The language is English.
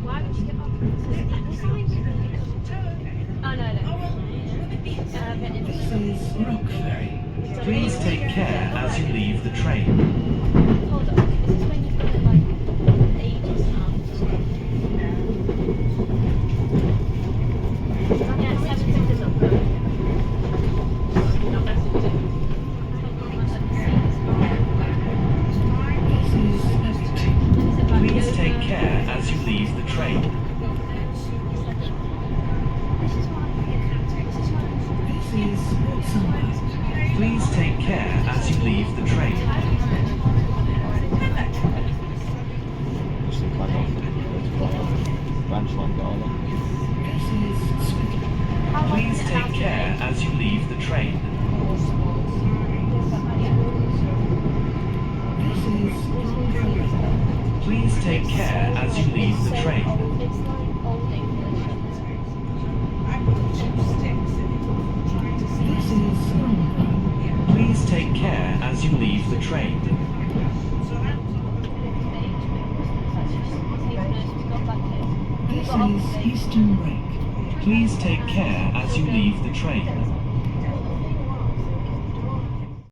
Why would you get off? Oh, no. This is Rock Ferry. Please take care as you leave the train. Hold on. This is when you've got it like ages now. Yeah, 7 seconds up. Please take care as you leave the train. This is Sunrise. Please take care as you leave the train. This is Swindon. Please take care as you leave the train. This is Birkenhead. Please take care as you leave the train. It's like old English. This is Merseyrail. Please take care as you leave the train. This is Eastern Break. Please take care as you leave the train.